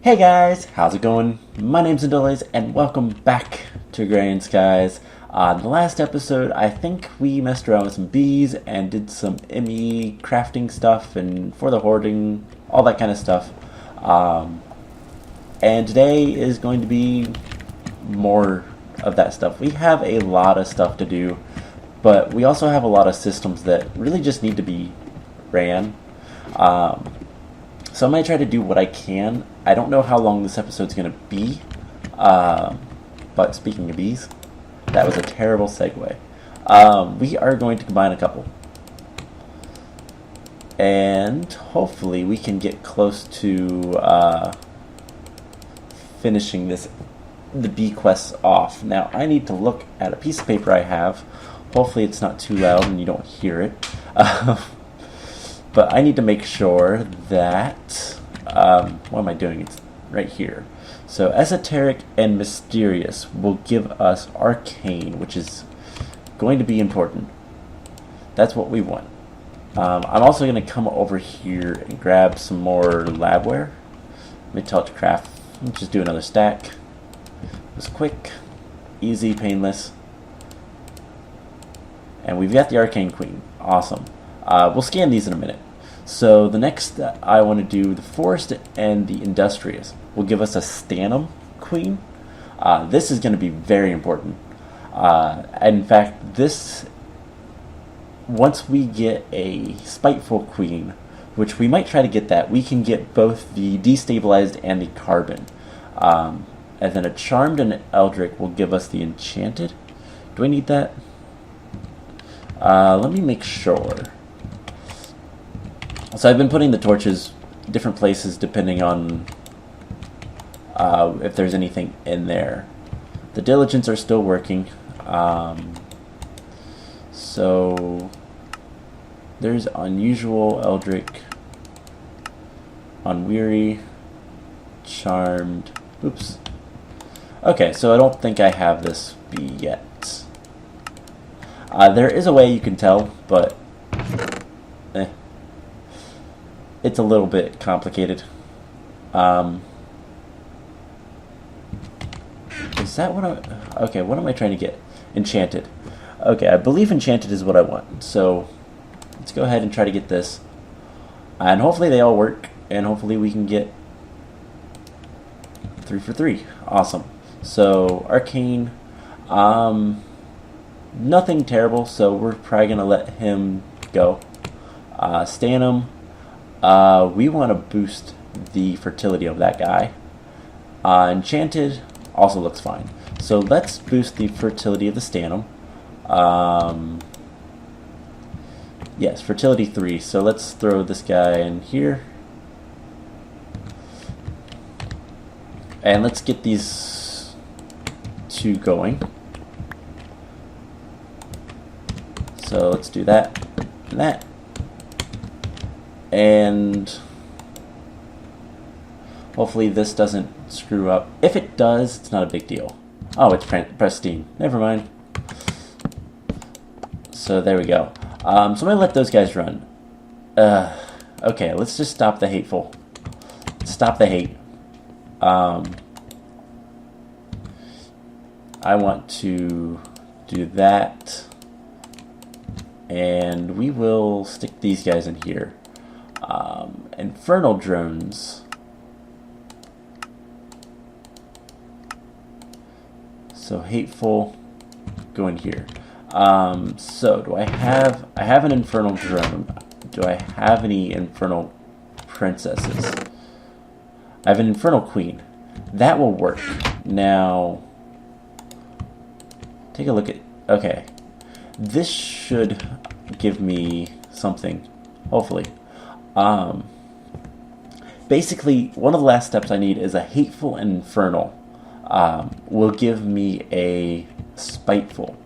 Hey guys, how's it going? My name's Adoles, and welcome back to Agrarian Skies. The last episode, I think we messed around with some bees and did some ME crafting stuff and for the hoarding, all that kind of stuff. And today is going to be more of that stuff. We have a lot of stuff to do, but we also have a lot of systems that really just need to be ran. So I'm going to try to do what I can. I don't know how long this episode's going to be, but speaking of bees, that was a terrible segue. We are going to combine a couple. And hopefully we can get close to finishing the bee quests off. Now I need to look at a piece of paper I have. Hopefully it's not too loud and you don't hear it. But I need to make sure that, what am I doing? It's right here. So esoteric and mysterious will give us arcane, which is going to be important. That's what we want. I'm also going to come over here and grab some more labware. Let me tell it to craft. Let's just do another stack. It was quick, easy, painless. And we've got the arcane queen. Awesome. We'll scan these in a minute. So the next I want to do, the forest and the industrious, will give us a stanum queen. This is going to be very important. In fact, once we get a spiteful queen, which we might try to get that, we can get both the destabilized and the carbon. And then a charmed and an eldritch will give us the enchanted. Do I need that? Let me make sure. So I've been putting the torches different places depending on if there's anything in there. The diligence are still working. So there's unusual, eldritch, unweary, charmed. Oops. Okay, so I don't think I have this bee yet. There is a way you can tell, but it's a little bit complicated. Is that what okay, what am I trying to get? Enchanted. Okay, I believe enchanted is what I want. So let's go ahead and try to get this. And hopefully they all work, and hopefully we can get 3 for 3. Awesome. So arcane, nothing terrible, so we're probably gonna let him go. Stanum, we want to boost the fertility of that guy. Enchanted also looks fine. So let's boost the fertility of the stanum. Yes, fertility 3. So let's throw this guy in here. And let's get these 2 going. So let's do that and that. And hopefully this doesn't screw up. If it does, it's not a big deal. Oh, it's pristine. Never mind. So there we go. So I'm going to let those guys run. Okay, let's just stop the hateful. Stop the hate. I want to do that. And we will stick these guys in here. Infernal drones. So hateful, go in here. So do I have an infernal drone? Do I have any infernal princesses? I have an infernal queen. That will work. Now, take a look at, okay. This should give me something, hopefully. Basically, one of the last steps I need is a hateful and infernal. Will give me a spiteful.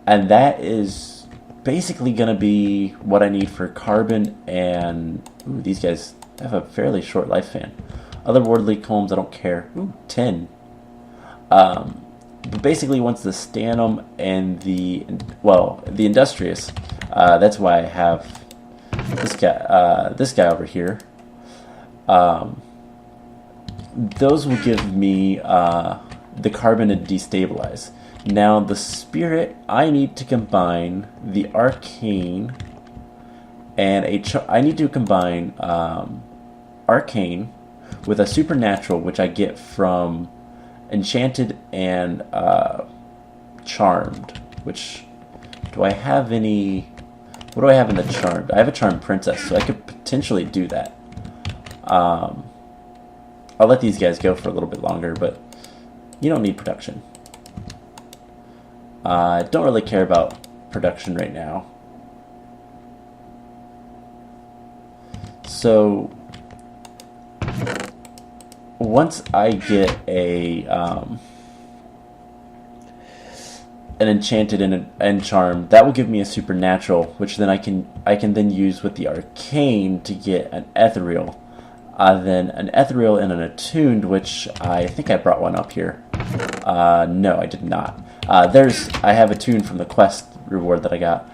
And that is basically going to be what I need for carbon and... Ooh, these guys have a fairly short lifespan. Otherworldly combs, I don't care. Ooh, 10. But basically, once the stanum and the industrious, that's why I have this guy over here. those will give me the carbon to destabilize. Now the spirit, I need to combine the arcane and I need to combine arcane with a supernatural, which I get from enchanted and charmed. Which do I have any? What do I have in the charmed? I have a charmed princess, so I could potentially do that. I'll let these guys go for a little bit longer, but you don't need production. I don't really care about production right now. So once I get an enchanted and charm, that will give me a supernatural, which then I can then use with the arcane to get an ethereal. Then an ethereal and an attuned, which I think I brought one up here. No, I did not. I have attuned from the quest reward that I got.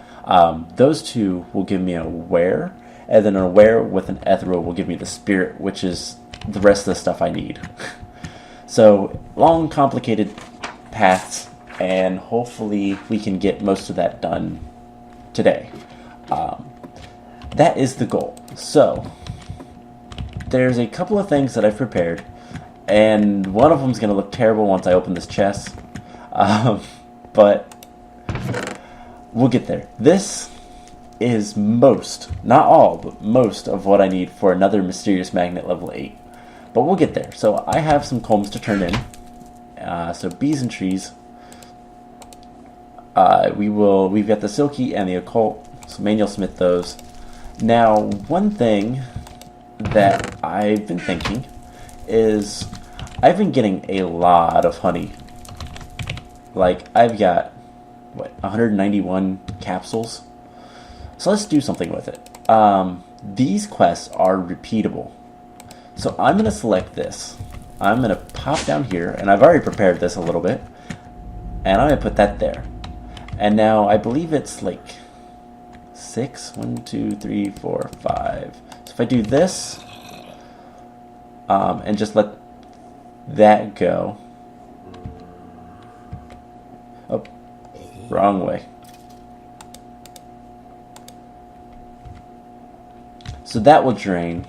Those two will give me an aware, and then an aware with an ethereal will give me the spirit, which is the rest of the stuff I need. So long, complicated paths, and hopefully we can get most of that done today. That is the goal. So there's a couple of things that I've prepared, and one of them is going to look terrible once I open this chest, but we'll get there. This is most, not all, but most of what I need for another Mysterious Magnet level 8. But we'll get there. So I have some combs to turn in. So bees and trees. We've got the silky and the occult, so manual smith those. Now, one thing that I've been thinking is I've been getting a lot of honey. Like, I've got, 191 capsules? So let's do something with it. These quests are repeatable. So I'm going to select this. I'm going to pop down here, and I've already prepared this a little bit, and I'm going to put that there. And now I believe it's like 6, 1, 2, 3, 4, 5. So if I do this, and just let that go. Oh, wrong way. So that will drain,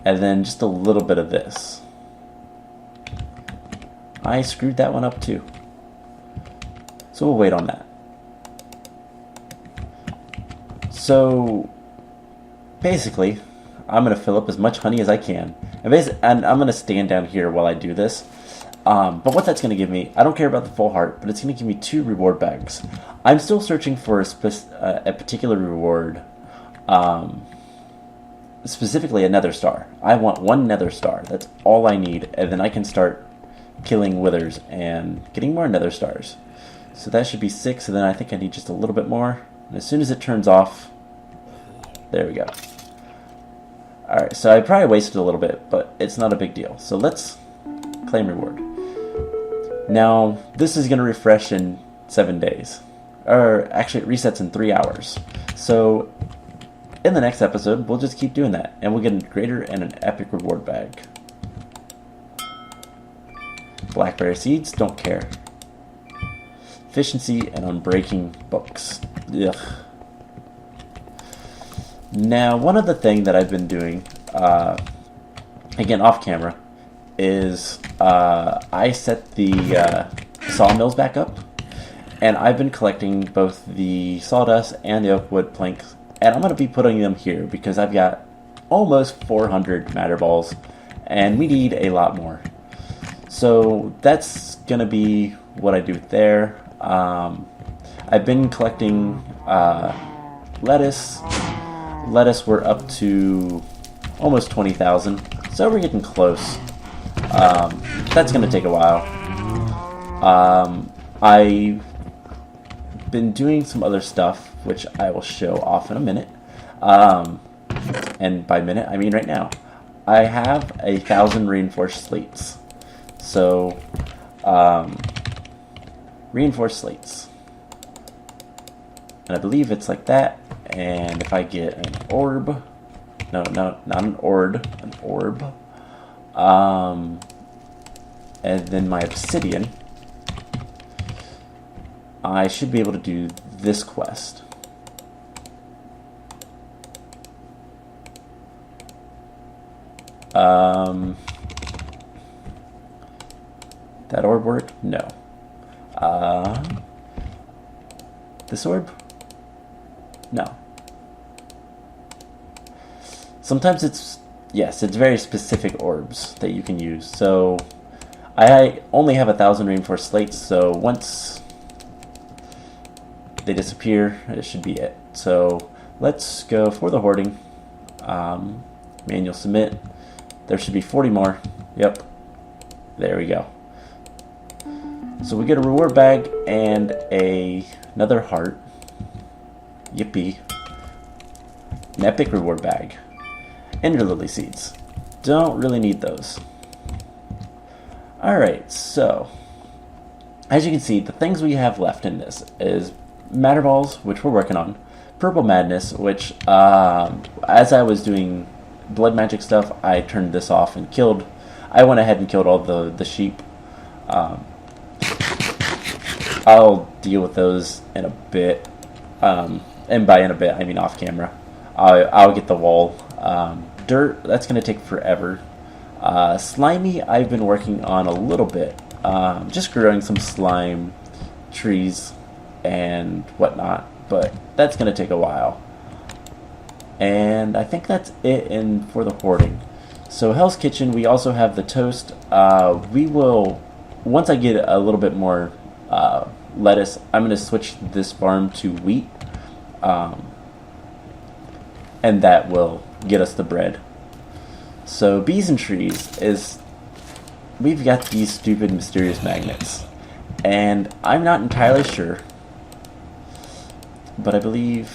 and then just a little bit of this. I screwed that one up too. So we'll wait on that. So basically, I'm going to fill up as much honey as I can. And I'm going to stand down here while I do this. But what that's going to give me, I don't care about the full heart, but it's going to give me 2 reward bags. I'm still searching for a particular reward, specifically a nether star. I want 1 nether star. That's all I need. And then I can start killing withers and getting more nether stars. So that should be 6, and then I think I need just a little bit more. And as soon as it turns off, there we go. Alright, so I probably wasted a little bit, but it's not a big deal. So let's claim reward. Now, this is going to refresh in 7 days. Or actually, it resets in 3 hours. So in the next episode, we'll just keep doing that. And we'll get a greater and an epic reward bag. Blackberry seeds, don't care. Efficiency and unbreaking books. Ugh. Now, one other thing that I've been doing, again off camera, is I set the sawmills back up, and I've been collecting both the sawdust and the oak wood planks, and I'm going to be putting them here because I've got almost 400 matter balls, and we need a lot more. So that's going to be what I do there. I've been collecting lettuce. Lettuce, we're up to almost 20,000, so we're getting close. That's going to take a while. I've been doing some other stuff, which I will show off in a minute. And by minute, I mean right now. I have 1,000 reinforced slates. So, reinforced slates. And I believe it's like that. And if I get an orb, no, not an ord, an orb, and then my obsidian, I should be able to do this quest. That orb work? No. This orb? No. Sometimes it's, yes, it's very specific orbs that you can use. So I only have 1,000 reinforced slates, so once they disappear, it should be it. So let's go for the hoarding. Manual submit. There should be 40 more. Yep. There we go. So we get a reward bag and another heart. Yippee. An epic reward bag. Ender lily seeds. Don't really need those. Alright, so as you can see, the things we have left in this is matter balls, which we're working on. Purple madness, which as I was doing blood magic stuff, I turned this off and killed. I went ahead and killed all the sheep. I'll deal with those in a bit, and by in a bit I mean off camera. I'll get the wall. Dirt, that's going to take forever. Slimy, I've been working on a little bit, just growing some slime trees and whatnot, but that's going to take a while. And I think that's it for the hoarding. So Hell's Kitchen, we also have the toast. We will, once I get a little bit more lettuce, I'm going to switch this farm to wheat, and that will get us the bread. So bees and trees is, we've got these stupid mysterious magnets, and I'm not entirely sure, but I believe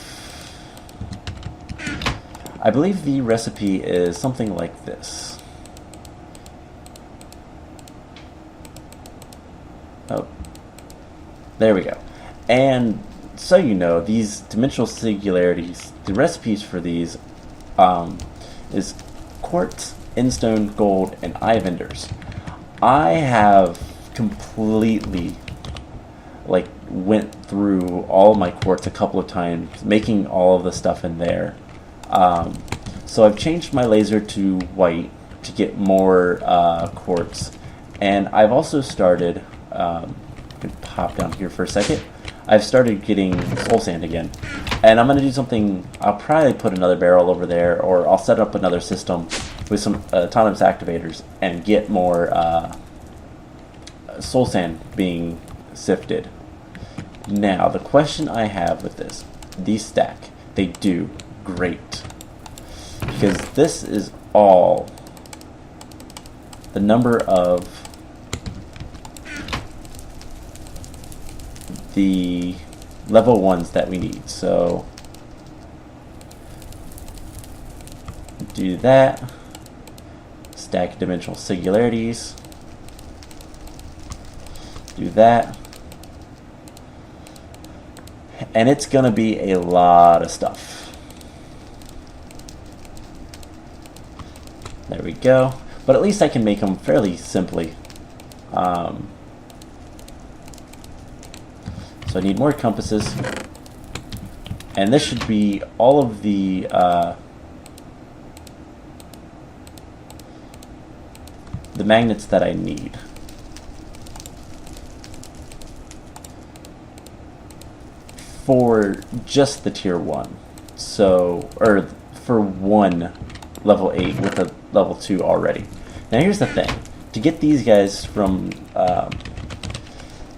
the recipe is something like this. Oh, there we go. And so you know, these dimensional singularities, the recipes for these is quartz, endstone, gold, and eye of enders. I have completely went through all my quartz a couple of times, making all of the stuff in there. So I've changed my laser to white to get more quartz, and I've also started. I can pop down here for a second. I've started getting soul sand again, and I'm going to do something. I'll probably put another barrel over there, or I'll set up another system with some autonomous activators and get more soul sand being sifted. Now, the question I have with this, these stack, they do great, because this is all the number of the level 1s that we need. So do that, stack dimensional singularities, do that, and it's gonna be a lot of stuff. There we go. But at least I can make them fairly simply. So I need more compasses, and this should be all of the magnets that I need. For just the tier 1. So, or for one level 8 with a level 2 already. Now here's the thing. To get these guys from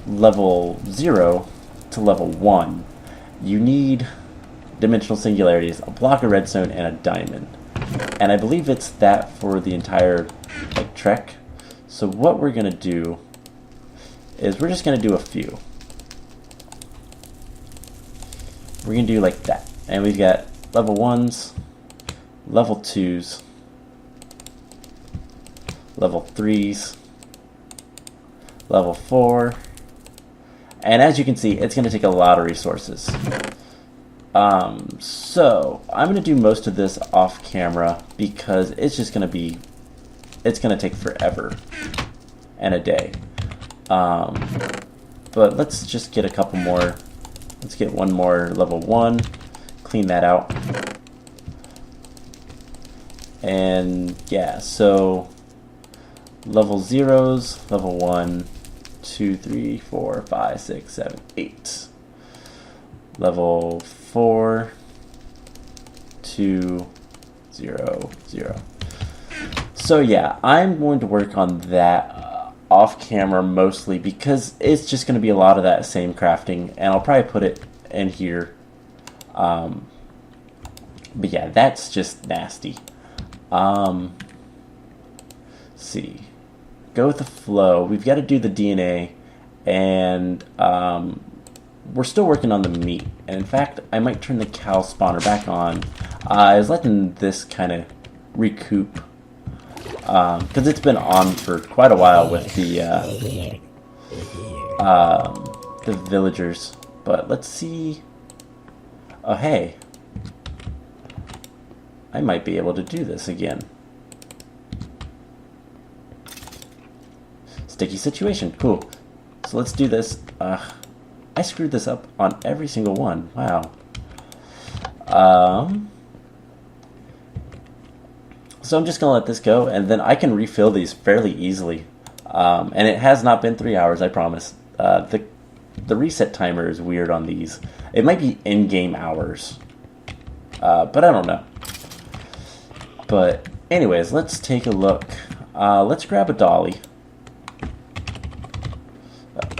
level 0 to level 1, you need dimensional singularities, a block of redstone, and a diamond. And I believe it's that for the entire trek. So what we're going to do is we're just going to do a few. We're going to do like that. And we've got level 1s, level 2s, level 3s, level 4, and as you can see, it's going to take a lot of resources. So I'm going to do most of this off camera because it's just going to be, it's going to take forever. and a day. But let's just get a couple more. Let's get one more level 1, clean that out. And yeah, so level 0s, level 1, 2, 3, 4, 5, 6, 7, 8. Level 4, 2, 0, 0. So yeah, I'm going to work on that off camera mostly because it's just going to be a lot of that same crafting, and I'll probably put it in here. But yeah, that's just nasty. Let's see. Go with the flow. We've got to do the DNA, and we're still working on the meat. And in fact, I might turn the cow spawner back on. I was letting this kind of recoup because it's been on for quite a while with the villagers. But let's see. Oh hey, I might be able to do this again. Sticky situation, cool. So let's do this. I screwed this up on every single one. Wow. So I'm just gonna let this go, and then I can refill these fairly easily. And it has not been 3 hours, I promise. The reset timer is weird on these. It might be in-game hours, but I don't know. But anyways, let's take a look. Let's grab a dolly.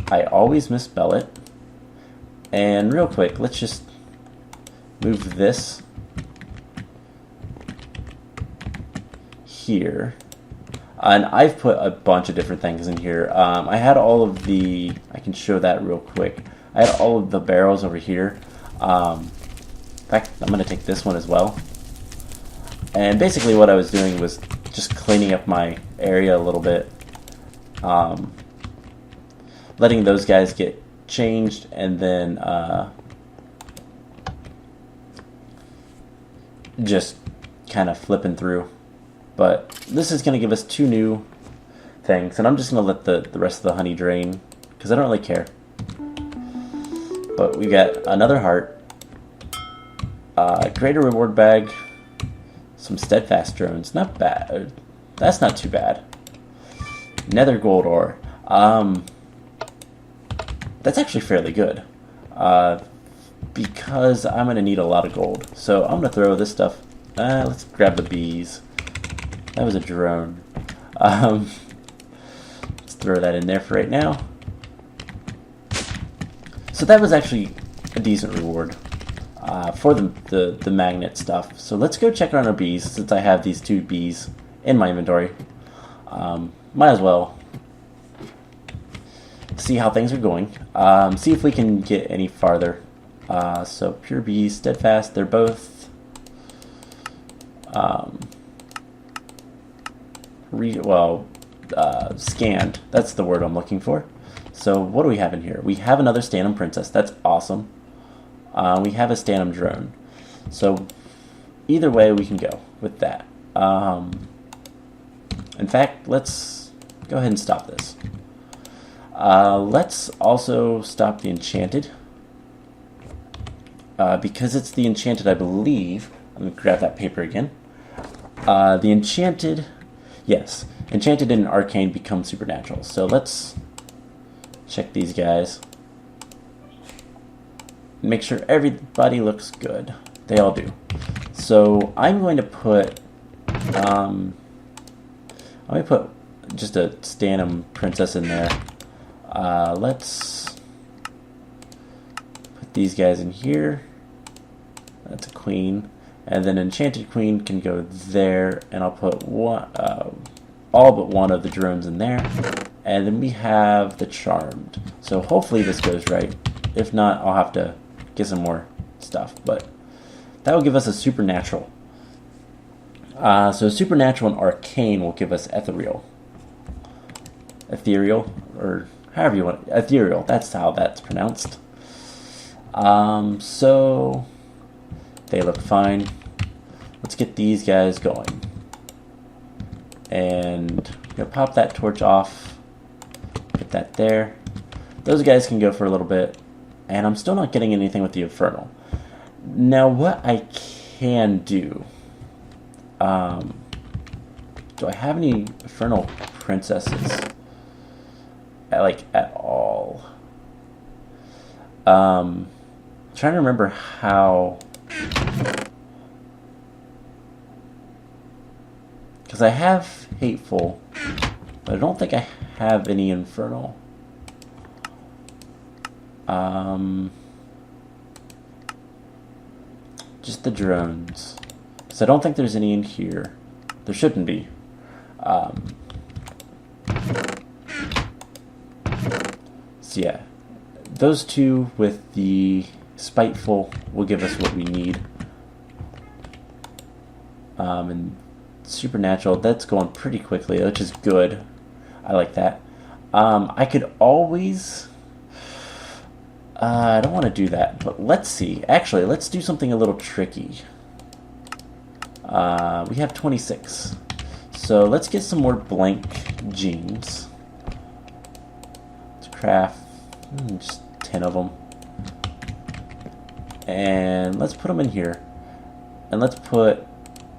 I always misspell it. And real quick, let's just move this here. And I've put a bunch of different things in here. I had all of the, I can show that real quick. I had all of the barrels over here. In fact, I'm going to take this one as well. And basically what I was doing was just cleaning up my area a little bit. Letting those guys get changed, and then just kind of flipping through. But this is going to give us 2 new things, and I'm just going to let the rest of the honey drain because I don't really care. But we got another heart, greater reward bag, some steadfast drones. Not bad. That's not too bad. Nether gold ore. That's actually fairly good, because I'm going to need a lot of gold. So I'm going to throw this stuff. Let's grab the bees. That was a drone. Let's throw that in there for right now. So that was actually a decent reward for the magnet stuff. So let's go check on our bees, since I have these 2 bees in my inventory. Might as well see how things are going. See if we can get any farther. So pure bees, steadfast, they're both scanned. That's the word I'm looking for. So what do we have in here? We have another Stanum Princess. That's awesome. We have a Stanum Drone. So either way we can go with that. In fact, let's go ahead and stop this. Let's also stop the enchanted. Because it's the enchanted, I believe. Let me grab that paper again. The enchanted, yes, enchanted and arcane become supernatural. So let's check these guys. Make sure everybody looks good. They all do. So I'm going to put, I'm going to put just a Stanum Princess in there. Let's put these guys in here. That's a queen. And then enchanted queen can go there, and I'll put one, all but one of the drones in there. And then we have the charmed. So hopefully this goes right. If not, I'll have to get some more stuff. But that will give us a supernatural. So supernatural and arcane will give us ethereal. Ethereal, or however you want. Ethereal, that's how that's pronounced. So they look fine. Let's get these guys going. And pop that torch off. that there. Those guys can go for a little bit, and I'm still not getting anything with the Infernal. Now, what I can do... do I have any Infernal Princesses? At all? Trying to remember how... Because I have Hateful, but I don't think I have any Infernal. Just the drones. So I don't think there's any in here. There shouldn't be. So yeah, those two with the Spiteful will give us what we need. And Supernatural, that's going pretty quickly, which is good. I like that. I could always... I don't want to do that, but let's see. Actually, let's do something a little tricky. We have 26. So let's get some more blank genes. Let's craft just 10 of them. And let's put them in here. And let's put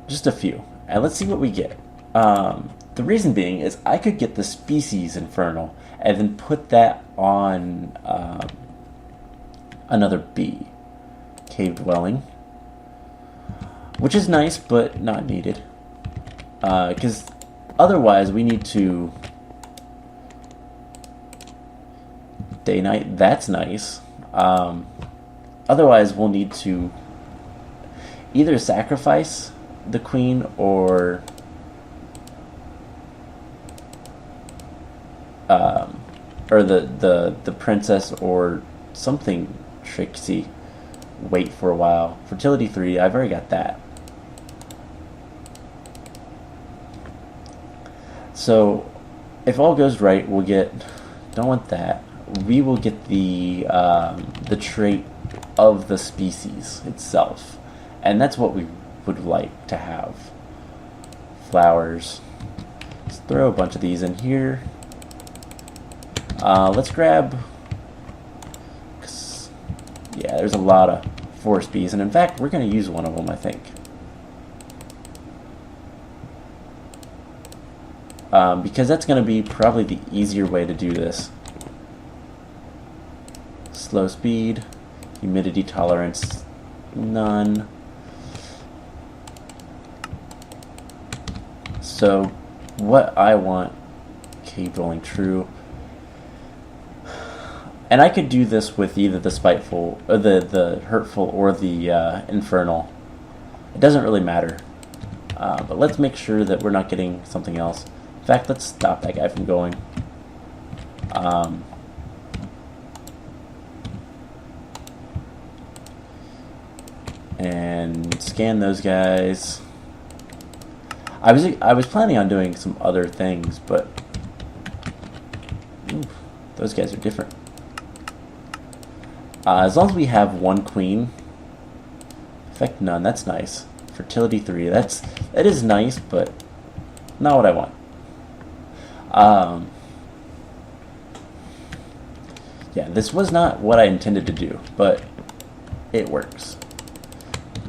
just a few. And let's see what we get. The reason being is I could get the Species Infernal and then put that on another bee. Cave Dwelling. Which is nice, but not needed. Because otherwise we need to... Day-night, that's nice. Otherwise we'll need to either sacrifice the queen or... or the princess or something tricksy. Wait for a while. Fertility 3, I've already got that. So, if all goes right, we'll get... Don't want that. We will get the trait of the species itself. And that's what we would like to have. Flowers. Let's throw a bunch of these in here. Let's grab... Yeah, there's a lot of forest bees. And in fact, we're going to use one of them, I think. Because that's going to be probably the easier way to do this. Slow speed, humidity tolerance, none. So, what I want, Cave Dwelling True. And I could do this with either the Spiteful, or the Hurtful, or the Infernal. It doesn't really matter. But let's make sure that we're not getting something else. In fact, let's stop that guy from going. And scan those guys. I was planning on doing some other things, but those guys are different. As long as we have one queen. Effect none, that's nice. Fertility 3, that is nice, but not what I want. Yeah, this was not what I intended to do, but it works.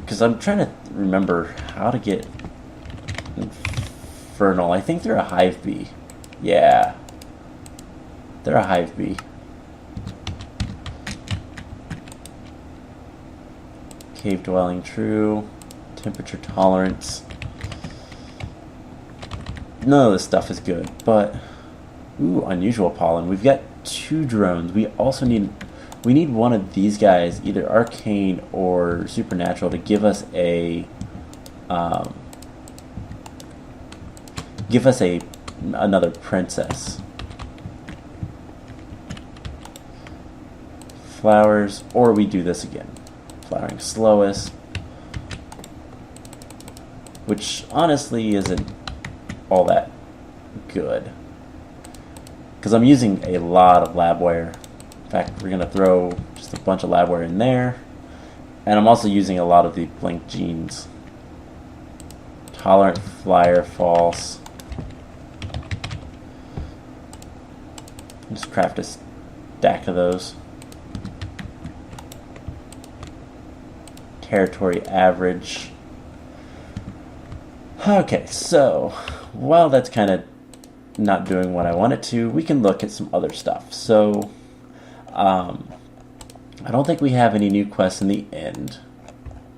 Because I'm trying to remember how to get Infernal. I think they're a hive bee. Yeah. They're a hive bee. Cave Dwelling True. Temperature tolerance. None of this stuff is good, but... Ooh, unusual pollen. We've got 2 drones. We also need... We need one of these guys, either Arcane or Supernatural, to give us a... give us another princess. Flowers, or we do this again. Flowering slowest. Which honestly isn't all that good. Because I'm using a lot of labware. In fact, we're going to throw just a bunch of labware in there. And I'm also using a lot of the blank genes. Tolerant flyer false. Just craft a stack of those. Territory average. Okay, so while that's kind of not doing what I want it to, we can look at some other stuff. So, I don't think we have any new quests in the end.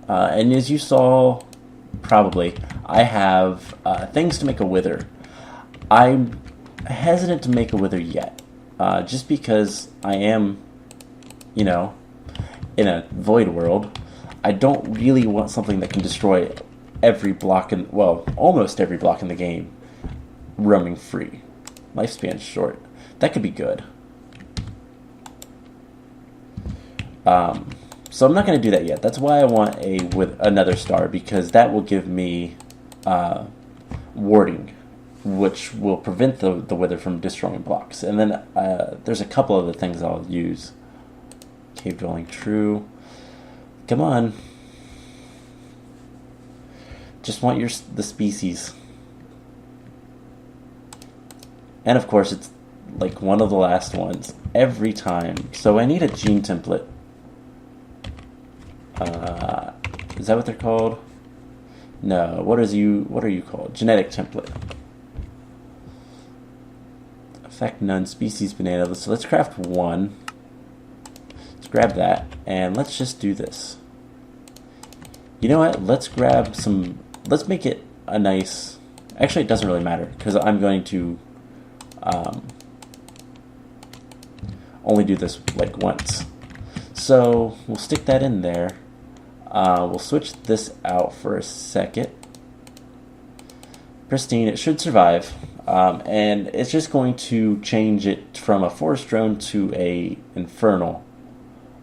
And as you saw, probably, I have things to make a wither. I'm hesitant to make a wither yet, just because I am, in a void world. I don't really want something that can destroy every block almost every block in the game roaming free. Lifespan's short. That could be good. So I'm not going to do that yet. That's why I want with another star, because that will give me warding, which will prevent the wither from destroying blocks. And then there's a couple other things I'll use. Cave dwelling, true. Come on. Just want the species. And of course, it's like one of the last ones every time. So I need a gene template. Is that what they're called? No. What are you called? Genetic template. Effect none. Species banana. So let's craft one. Let's grab that, and let's just do this. You know what? Let's grab some. Let's make it a nice. Actually, it doesn't really matter because I'm going to only do this like once. So we'll stick that in there. We'll switch this out for a second. Pristine. It should survive. And it's just going to change it from a forest drone to a infernal,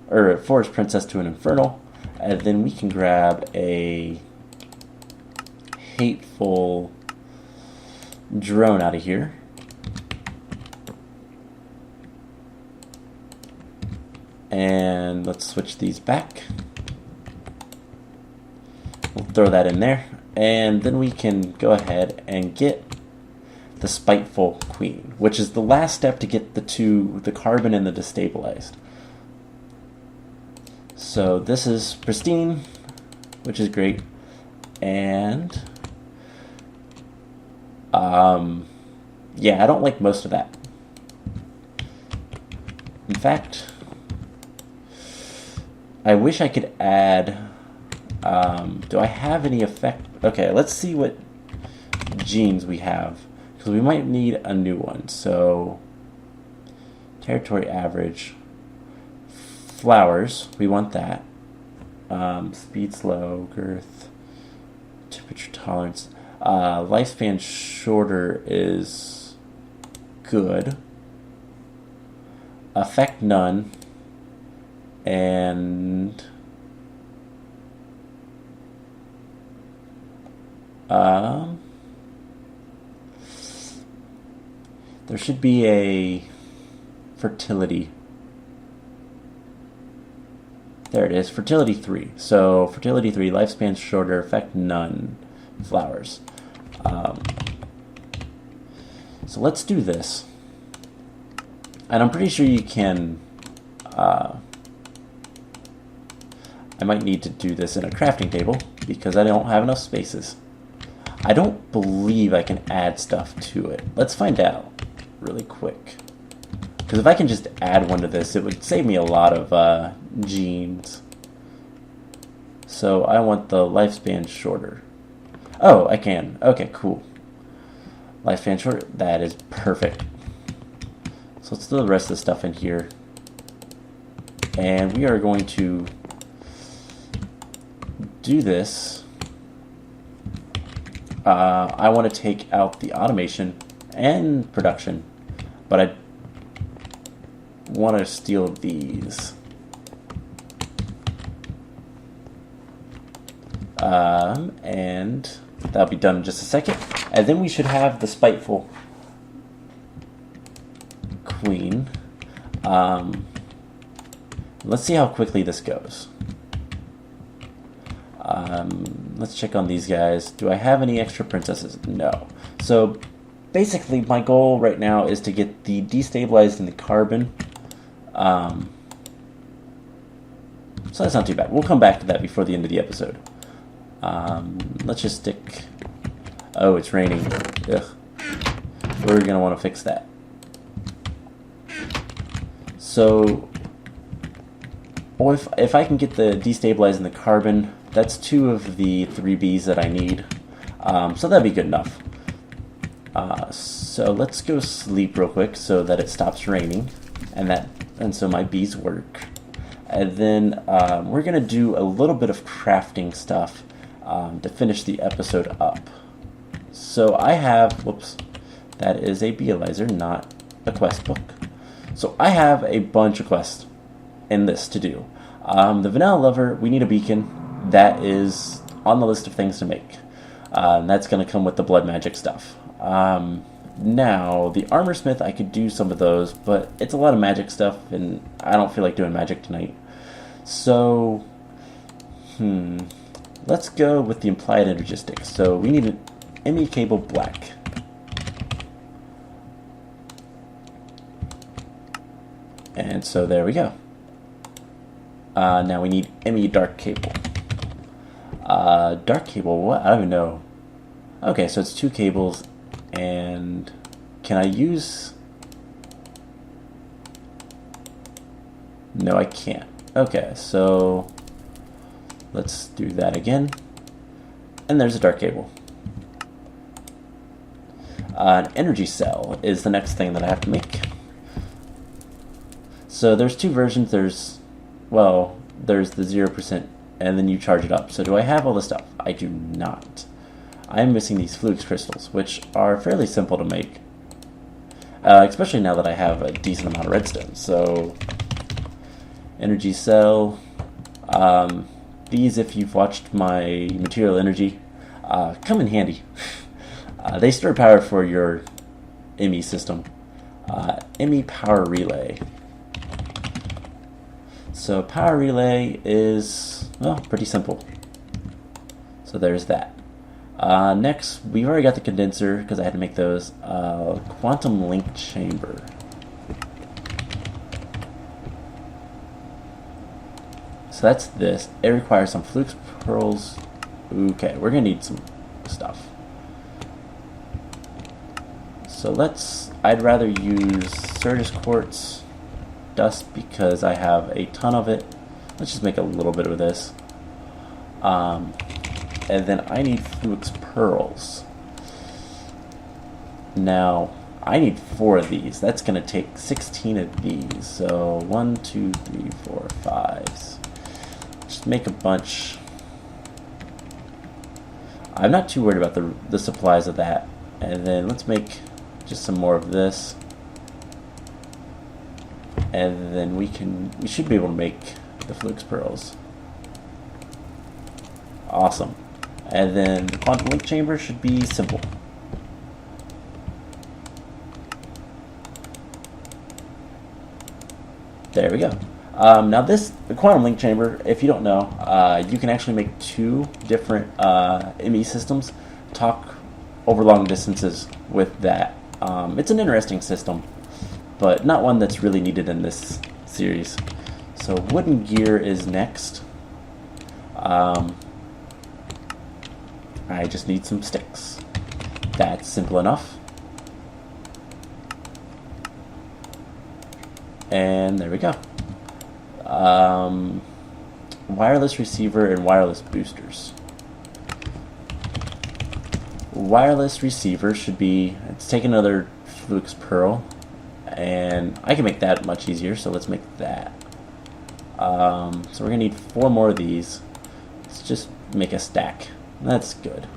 or a forest princess to an infernal, and then we can grab a hateful drone out of here. And let's switch these back. We'll throw that in there, and then we can go ahead and get the spiteful queen, which is the last step to get the carbon and the destabilized. So this is pristine, which is great, and yeah, I don't like most of that. In fact, I wish I could add. Do I have any effect? Okay, let's see what genes we have, because we might need a new one. So, territory average, flowers, we want that. Speed slow, girth, temperature tolerance. Lifespan shorter is good. Effect none. And there should be a fertility. There it is, fertility 3. So fertility 3, lifespan shorter, effect none, flowers. So let's do this. And I'm pretty sure you can. I might need to do this in a crafting table because I don't have enough spaces. I don't believe I can add stuff to it. Let's find out really quick. Because if I can just add one to this, it would save me a lot of genes. So I want the lifespan shorter. Oh, I can. Okay, cool. Lifespan shorter. That is perfect. So let's do the rest of the stuff in here. And we are going to do this. I want to take out the automation and production, but I want to steal these. And that'll be done in just a second. And then we should have the spiteful queen. Let's see how quickly this goes. Let's check on these guys. Do I have any extra princesses? No. So basically, my goal right now is to get the destabilized in the carbon. So that's not too bad. We'll come back to that before the end of the episode. Let's just stick... Oh, it's raining. Ugh. We're going to want to fix that. So, if I can get the destabilized in the carbon, that's 2 of the 3 Bs that I need. So that'd be good enough. So let's go sleep real quick so that it stops raining, and so my bees work. And then we're gonna do a little bit of crafting stuff to finish the episode up. So I have, whoops, that is a Beealyzer, not a quest book. So I have a bunch of quests in this to do. The Vanilla Lover, we need a beacon. That is on the list of things to make. And that's going to come with the blood magic stuff. Now, the Armor Smith, I could do some of those, but it's a lot of magic stuff, and I don't feel like doing magic tonight. So, let's go with the Implied Energistics. So we need an ME cable black. And so there we go. Now we need ME dark cable. Dark cable, what? I don't even know. Okay, so it's 2 cables, and can I use... No, I can't. Okay, so let's do that again. And there's a dark cable. An energy cell is the next thing that I have to make. So there's 2 versions. There's the 0%, and then you charge it up. So do I have all the stuff? I do not. I'm missing these flux crystals, which are fairly simple to make. Especially now that I have a decent amount of redstone. So, energy cell. These, if you've watched my material energy, come in handy. They store power for your ME system. ME power relay. So power relay is, well, pretty simple. So there's that. Next, we've already got the condenser because I had to make those. Quantum link chamber. So that's this. It requires some flux pearls. Okay, we're gonna need some stuff. So I'd rather use Certus quartz dust because I have a ton of it. Let's just make a little bit of this. And then I need flux pearls. Now, I need 4 of these. That's going to take 16 of these. So 1, 2, 3, 4, 5. Just make a bunch. I'm not too worried about the supplies of that. And then let's make just some more of this. And then we should be able to make the flux pearls. Awesome. And then the quantum link chamber should be simple. There we go. Now the quantum link chamber, if you don't know, you can actually make 2 different ME systems talk over long distances with that. It's an interesting system, but not one that's really needed in this series. So wooden gear is next. I just need some sticks. That's simple enough. And there we go. Wireless receiver and wireless boosters. Wireless receiver should be, let's take another flux pearl, and I can make that much easier, so let's make that. So we're gonna need 4 more of these. Let's just make a stack. That's good.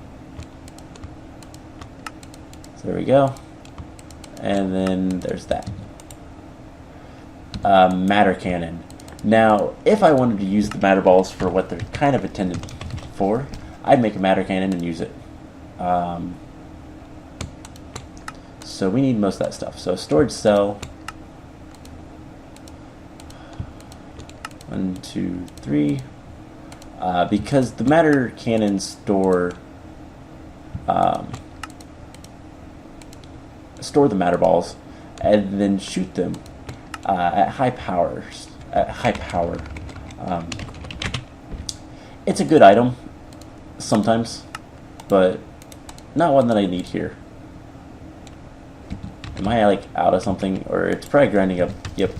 So there we go. And then there's that. Matter cannon. Now, if I wanted to use the matter balls for what they're kind of intended for, I'd make a matter cannon and use it. So we need most of that stuff. So storage cell. 1, 2, 3. Because the matter cannons store store the matter balls, and then shoot them at high powers. At high power. Um, it's a good item sometimes, but not one that I need here. Am I like out of something, or it's probably grinding up? Yep.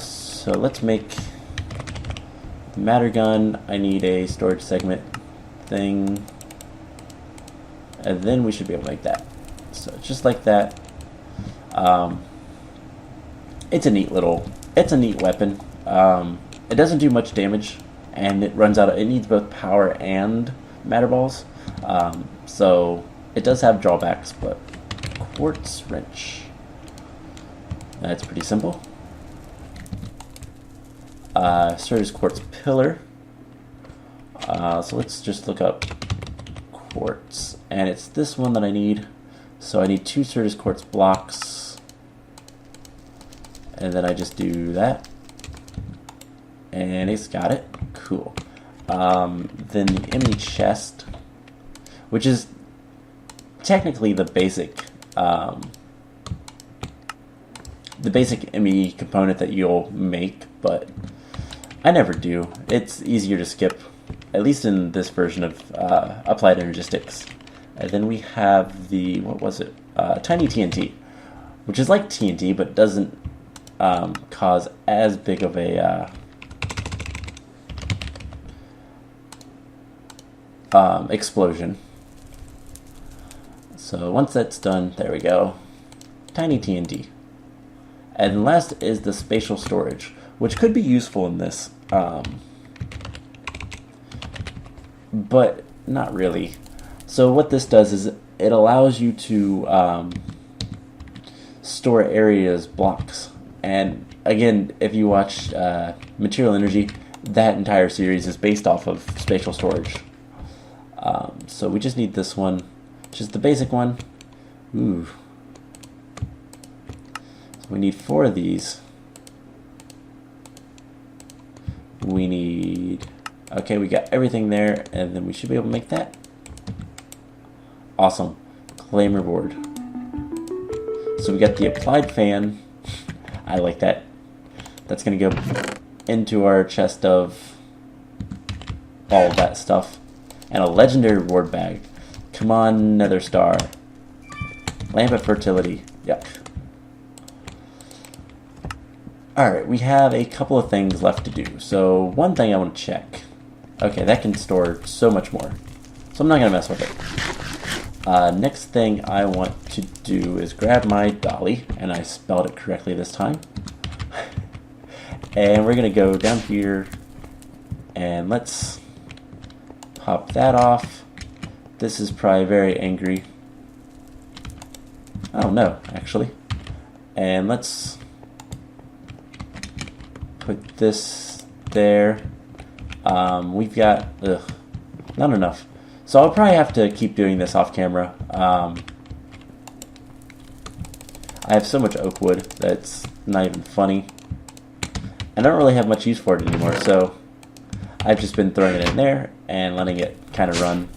So let's make matter gun. I need a storage segment thing, and then we should be able to make that. So just like that. It's a neat weapon. It doesn't do much damage, and it runs out of, it needs both power and matter balls. So it does have drawbacks, but quartz wrench. That's pretty simple. Serves quartz pillar. So let's just look up quartz, and it's this one that I need. So I need 2 Certus quartz blocks, and then I just do that, and it's got it. Cool. Then the Emmy chest, which is technically the basic Emmy component that you'll make, but I never do. It's easier to skip, at least in this version of Applied Energistics. And then we have the, what was it? Tiny TNT, which is like TNT, but doesn't cause as big of a explosion. So once that's done, there we go. Tiny TNT. And last is the spatial storage, which could be useful in this, but not really. So what this does is it allows you to store areas blocks. And again, if you watch Material Energy, that entire series is based off of spatial storage. So we just need this one, which is the basic one. Ooh. So we need 4 of these. We need, okay, we got everything there, and then we should be able to make that. Awesome. Claim reward. So we got the applied fan. I like that. That's going to go into our chest of all of that stuff. And a legendary reward bag. Come on, Nether Star. Lamp of Fertility. Yuck. Alright, we have a couple of things left to do. So, one thing I want to check. Okay, that can store so much more. So I'm not going to mess with it. Next thing I want to do is grab my dolly, and I spelled it correctly this time. And we're going to go down here, and let's pop that off. This is probably very angry. Oh no, actually. And let's put this there. We've got, not enough. So I'll probably have to keep doing this off camera. I have so much oak wood that's not even funny. I don't really have much use for it anymore, so I've just been throwing it in there and letting it kind of run.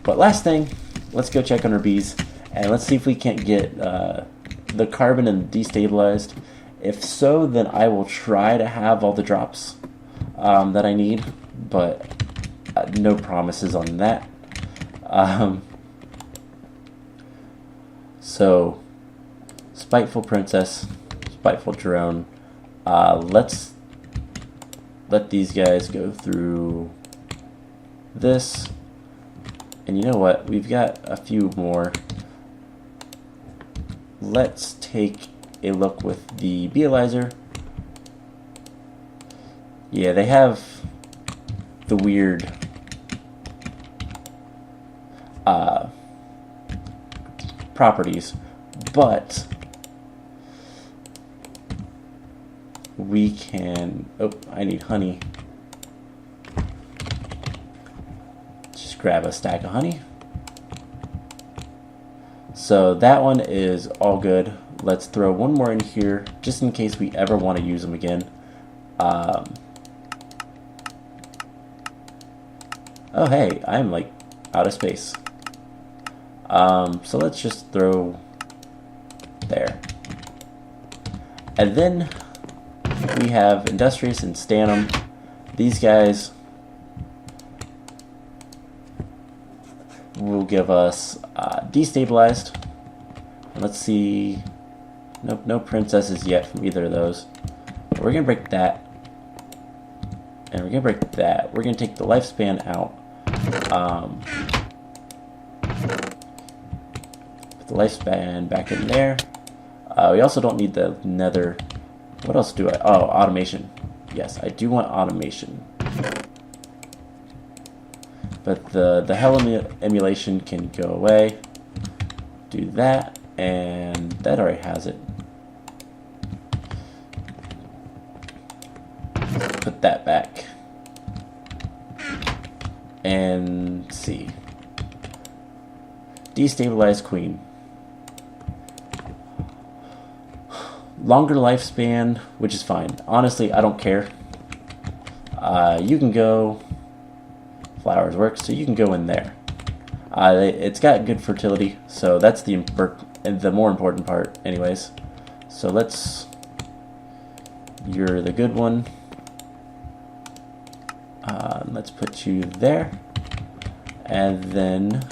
But last thing, let's go check on our bees, and let's see if we can't get the carbon and destabilized. If so, then I will try to have all the drops that I need, but no promises on that. So, Spiteful Princess, Spiteful Drone. Let's let these guys go through this. And you know what? We've got a few more. Let's take a look with the Beealizer. Yeah, they have the weird properties, but we can, oh, I need honey. Just grab a stack of honey. So that one is all good. Let's throw one more in here, just in case we ever want to use them again. Oh hey, I'm like out of space. So let's just throw there. And then we have Industrious and Stanum. These guys will give us Destabilized. And let's see. Nope, no princesses yet from either of those. But we're going to break that. And we're going to break that. We're going to take the lifespan out. Put the lifespan back in there. We also don't need the nether. What else do I... Oh, automation. Yes, I do want automation. But the hell emulation can go away. Do that. And that already has it. Put that back. And see. Destabilize queen. Longer lifespan, which is fine. Honestly, I don't care. You can go... Flowers work, so you can go in there. It's got good fertility, so that's the more important part anyways. So you're the good one. Let's put you there. And then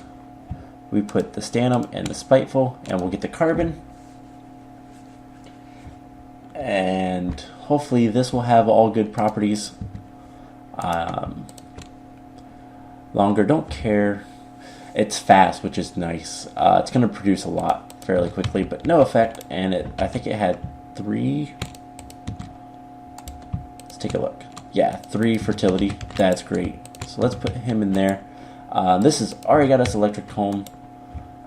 we put the Stanum and the Spiteful, and we'll get the Carbon. And hopefully this will have all good properties. Longer, don't care. It's fast, which is nice. It's going to produce a lot fairly quickly, but no effect. And I think it had 3. Let's take a look. Yeah, 3 fertility. That's great. So let's put him in there. This has already got us electric comb,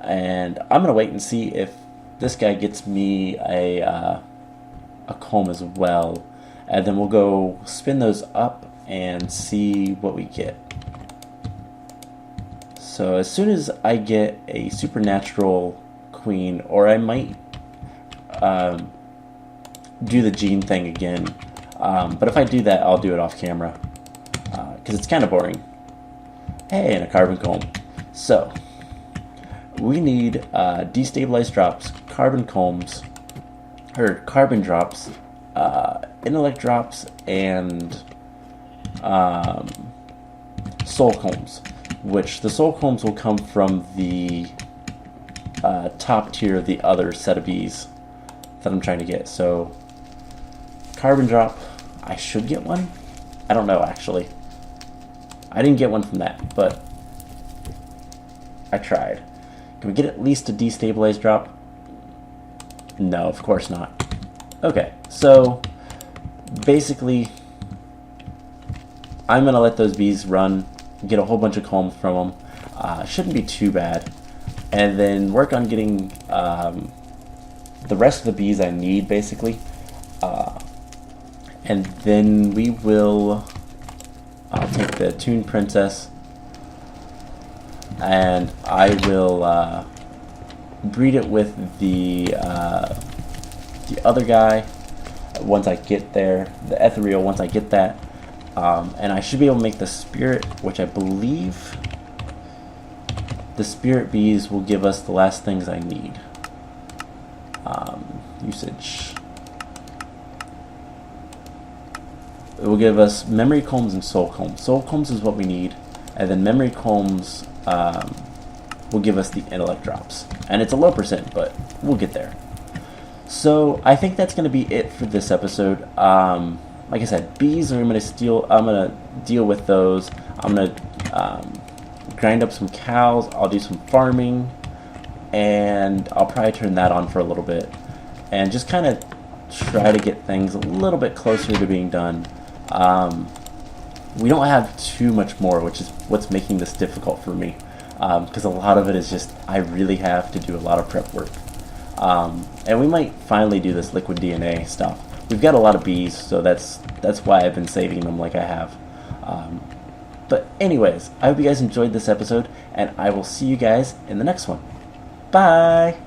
and I'm gonna wait and see if this guy gets me a comb as well, and then we'll go spin those up and see what we get. So as soon as I get a supernatural queen, or I might do the gene thing again, but if I do that, I'll do it off camera, because it's kind of boring. Hey, and a carbon comb. So we need destabilized drops, carbon combs, or carbon drops, intellect drops, and soul combs. Which the soul combs will come from the top tier of the other set of bees that I'm trying to get. So carbon drop, I should get one. I don't know actually. I didn't get one from that, but I tried. Can we get at least a destabilized drop? No, of course not. Okay, so basically I'm gonna let those bees run, get a whole bunch of combs from them. Shouldn't be too bad, and then work on getting the rest of the bees I need, basically, and then we will. I'll take the Toon Princess, and I will breed it with the other guy once I get there, the Ethereal once I get that. And I should be able to make the Spirit, which I believe the Spirit Bees will give us the last things I need. Usage. It will give us Memory Combs and Soul Combs. Soul Combs is what we need, and then Memory Combs will give us the Intellect Drops. And it's a low percent, but we'll get there. So I think that's going to be it for this episode. Like I said, bees are I'm gonna deal with those. I'm gonna grind up some cows. I'll do some farming, and I'll probably turn that on for a little bit, and just kind of try to get things a little bit closer to being done. We don't have too much more, which is what's making this difficult for me, because a lot of it is just I really have to do a lot of prep work, and we might finally do this liquid DNA stuff. We've got a lot of bees, so that's why I've been saving them like I have. But anyways, I hope you guys enjoyed this episode, and I will see you guys in the next one. Bye!